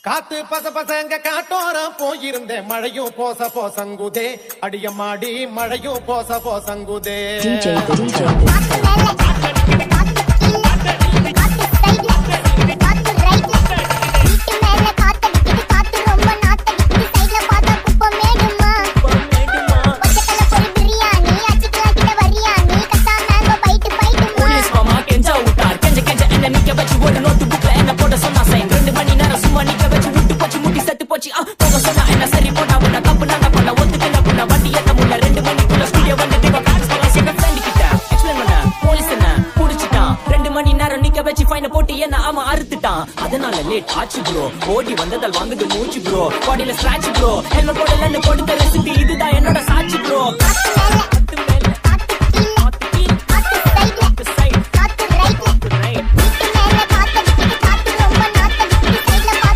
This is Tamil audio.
காத்து பச பசங்க காட்டோரம் போயிருந்தேன் மழையும் போச போசங்குதே அடியம்மாடி மழையும் போச போசங்குதே அதனால லேட் ஆச்சு ப்ரோ ஓடி வந்ததால் வாங்குது மூச்சு ப்ரோ பாடியில ஸ்கிராட்ச் ப்ரோ ஹெல்மெட் போடலன்னு கொடுத்த ரெசிபி இதுதான் என்னோட சாட்சி ப்ரோ